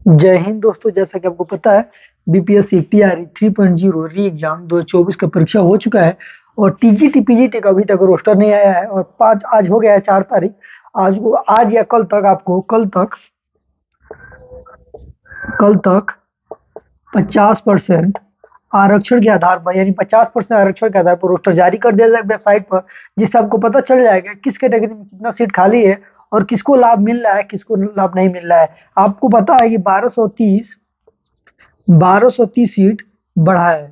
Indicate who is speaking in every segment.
Speaker 1: जय हिंद दोस्तों। जैसा कि आपको पता है, बीपीएससी टीआरई 3.0 री एग्जाम 2024 का परीक्षा हो चुका है और टीजीटी पीजीटी का अभी तक रोस्टर नहीं आया है और पाँच आज हो गया है 4 तारीख। आज या कल तक आपको कल तक 50% आरक्षण के आधार पर, यानी 50% आरक्षण के आधार पर रोस्टर जारी कर दिया जाएगा वेबसाइट पर, जिससे आपको पता चल जाएगा किस कैटेगरी में कितना सीट खाली है और किसको लाभ मिल रहा है, किसको लाभ नहीं मिल रहा है। आपको पता है कि 1230 सीट बढ़ा है।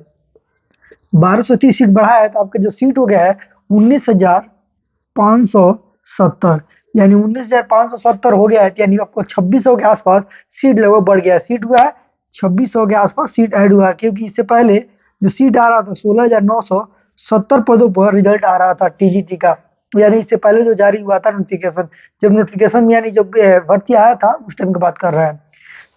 Speaker 1: 1230 सीट बढ़ा है तो आपका जो सीट हो गया है 19,570, यानी 19,570 हो गया है, यानी आपको 2600 के आसपास सीट लगभग बढ़ गया है। सीट हुआ है 2600 के आसपास सीट ऐड हुआ है, क्योंकि इससे पहले जो सीट आ रहा था 16,970 पदों पर रिजल्ट आ रहा था टीजीटी का, यानी इससे पहले जो जारी हुआ था नोटिफिकेशन, जब नोटिफिकेशन यानी जब भर्ती आया था उस टाइम की बात कर रहा है।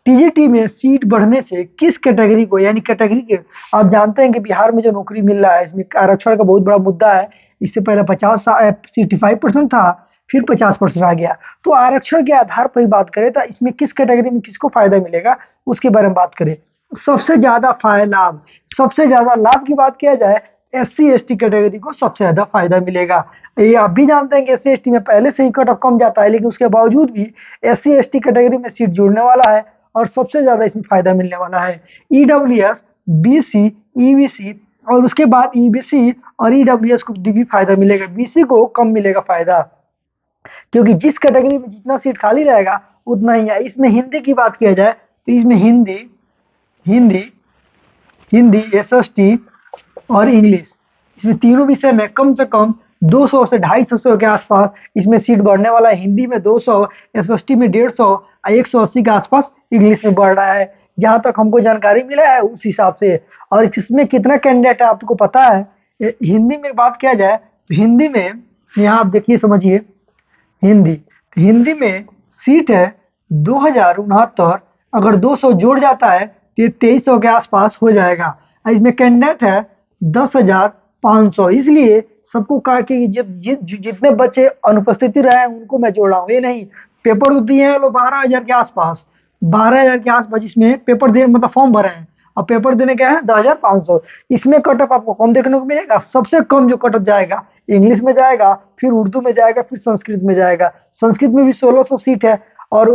Speaker 1: टीजीटी में सीट बढ़ने से किस कैटेगरी को, यानी कैटेगरी के, आप जानते हैं कि बिहार में जो नौकरी मिल रहा है इसमें आरक्षण का बहुत बड़ा मुद्दा है। इससे पहले 65% था, फिर 50% आ गया। तो आरक्षण के आधार पर ही बात करें तो इसमें किस कैटेगरी में किसको फायदा मिलेगा उसके बारे में बात करें। सबसे ज्यादा लाभ, सबसे ज्यादा लाभ की बात किया जाए, एससी एसटी कैटेगरी को सबसे ज्यादा फायदा मिलेगा। ये आप भी जानते हैं कि एससी एसटी में पहले से ही कट ऑफ कम जाता है, लेकिन उसके बावजूद भी एससी एसटी कैटेगरी में सीट जुड़ने वाला है और सबसे ज्यादा इसमें फायदा मिलने वाला है। ईडब्ल्यूएस, बीसी, ईबीसी और उसके बाद ईबीसी और ईडब्ल्यूएस को भी फायदा मिलेगा, बीसी को कम मिलेगा फायदा, क्योंकि जिस कैटेगरी में जितना सीट खाली रहेगा उतना ही है। इसमें हिंदी की बात किया जाए तो इसमें हिंदी हिंदी हिंदी एसएसटी और इंग्लिश, इसमें तीनों विषय में कम से कम 200 से 250 के आसपास इसमें सीट बढ़ने वाला है। हिंदी में 200, एसएसटी में 150 और 180 के आसपास इंग्लिश में बढ़ रहा है, जहां तक हमको जानकारी मिला है उस हिसाब से। और इसमें कितना कैंडिडेट है आपको पता है? हिंदी में बात किया जाए तो हिंदी में, यहाँ आप देखिए समझिए, हिंदी में सीट है 2069। अगर 200 जोड़ जाता है तो ये 2300 के आसपास हो जाएगा। इसमें कैंडिडेट है 10,500, इसलिए सबको काट के जितने बच्चे अनुपस्थिति रहे हैं उनको मैं जोड़ रहा हूँ। ये नहीं, पेपर तो दिए हैं लोग 12,000 के आसपास, 12,000 के आसपास इसमें पेपर दे मतलब फॉर्म भरे हैं और पेपर देने गए हैं 10,500। इसमें कट ऑफ आपको कम देखने को मिलेगा। सबसे कम जो कट ऑफ जाएगा इंग्लिश में जाएगा, फिर उर्दू में जाएगा, फिर संस्कृत में जाएगा। संस्कृत में भी 1600 सीट है और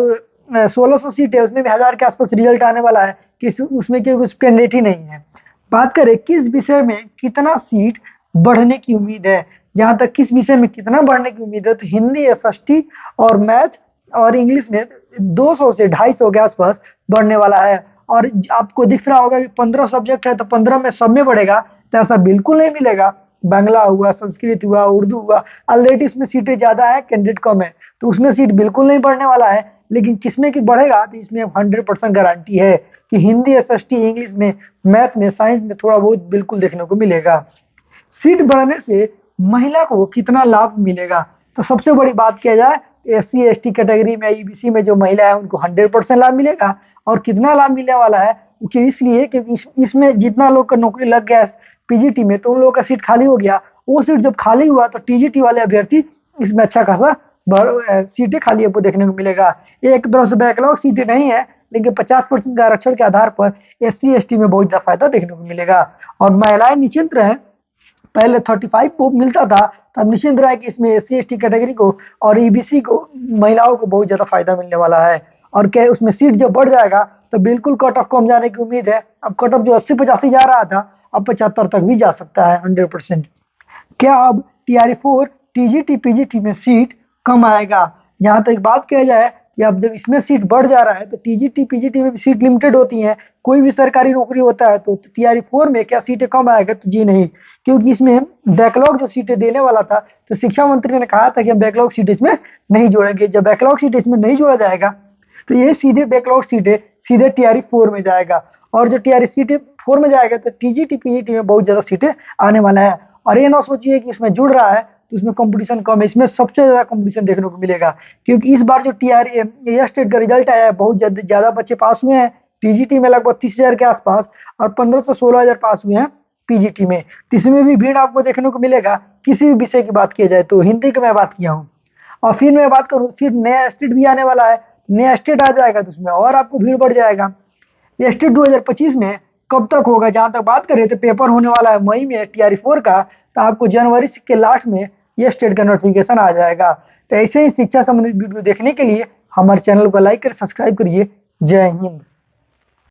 Speaker 1: 1600 सीट है, उसमें भी 1000 के आसपास रिजल्ट आने वाला है कि उसमें क्योंकि उस कैंडिडेट ही नहीं है। बात करें किस विषय में कितना सीट बढ़ने की उम्मीद है, जहां तक किस विषय में कितना बढ़ने की उम्मीद है तो हिंदी, एसएसटी और मैथ और इंग्लिश में 200 से 250 के आसपास बढ़ने वाला है। और आपको दिख रहा होगा कि 15 सब्जेक्ट है तो 15 में सब में बढ़ेगा, तो ऐसा बिल्कुल नहीं मिलेगा। बांग्ला हुआ, संस्कृत हुआ, उर्दू हुआ, ऑलरेडी इसमें सीटें ज्यादा है, कैंडिडेट कम है, तो उसमें सीट बिल्कुल नहीं बढ़ने वाला है। लेकिन किसमें की बढ़ेगा तो इसमें 100% गारंटी है कि हिंदी, एसएसटी, इंग्लिश में, मैथ में, साइंस में थोड़ा बहुत बिल्कुल देखने को मिलेगा। सीट बढ़ने से महिला को कितना लाभ मिलेगा, तो सबसे बड़ी बात किया जाए एससी एसटी कैटेगरी में, ईबीसी में जो महिला है उनको 100% लाभ मिलेगा। और कितना लाभ मिलने वाला है कि इसलिए क्योंकि इसमें जितना लोग का नौकरी लग गया पीजीटी में, तो उन लोगों का सीट खाली हो गया। वो सीट जब खाली हुआ तो टीजीटी वाले अभ्यर्थी इसमें अच्छा खासा सीटें खाली आपको देखने को मिलेगा। एक तरह से बैकलॉग सीटें नहीं है, लेकिन 50% का आरक्षण के आधार पर एससी एसटी में बहुत ज्यादा फायदा देखने को मिलेगा। और महिलाएं निश्चिंत रहे, पहले 35 को मिलता था, तब निश्चिंत रहा कि इसमें एससी एसटी कैटेगरी को और ईबीसी को, महिलाओं को बहुत ज्यादा फायदा मिलने वाला है। और क्या उसमें सीट जब बढ़ जाएगा तो बिल्कुल कट ऑफ कम जाने की उम्मीद है। अब कट ऑफ जो 80-85 जा रहा था अब 75 तक भी जा सकता है 100%। क्या अब टीआरई 4 टीजीटी पीजीटी में सीट कम आएगा? जहां तक बात किया जाए कि अब जब इसमें सीट बढ़ जा रहा है तो टीजीटी पीजीटी में भी सीट लिमिटेड होती है। कोई भी सरकारी नौकरी होता है तो टीआरई 4 में क्या सीटें कम आएगा तो जी नहीं, क्योंकि इसमें बैकलॉग जो सीटें देने वाला था तो शिक्षा मंत्री ने कहा था कि हम बैकलॉग सीट इसमें नहीं जोड़ेंगे। जब बैकलॉग सीट इसमें नहीं जोड़ा जाएगा तो ये सीधे बैकलॉग सीटें सीधे टीआरई 4 में जाएगा, और जो टीआरई सीटें 4 में जाएगा तो टीजीटी पीजीटी में बहुत ज्यादा सीटें आने वाला है। और ये ना सोचिए कि इसमें जुड़ रहा है तो इसमें कंपटीशन कम है, इसमें सबसे ज्यादा कंपटीशन देखने को मिलेगा, क्योंकि इस बार जो टीआरई स्टेट का रिजल्ट आया है बहुत ज्यादा बच्चे पास हुए हैं। टीजीटी में लगभग 30,000 के आसपास और 15 से 16,000 पास हुए हैं पीजीटी में। तो इसमें भी भीड़ आपको देखने को मिलेगा। किसी भी विषय की बात किया जाए तो हिंदी की मैं बात किया हूँ, और फिर मैं बात करूँ फिर नया स्टेट भी आने वाला है। नया स्टेट आ जाएगा तो उसमें और आपको भीड़ बढ़ जाएगा। ये स्टेट 2025 में कब तक होगा, जहाँ तक बात करें तो पेपर होने वाला है मई में TRE 4 का, तो आपको जनवरी के लास्ट में ये स्टेट का नोटिफिकेशन आ जाएगा। तो ऐसे ही शिक्षा संबंधित वीडियो देखने के लिए हमारे चैनल को लाइक कर सब्सक्राइब करिए। जय हिंद।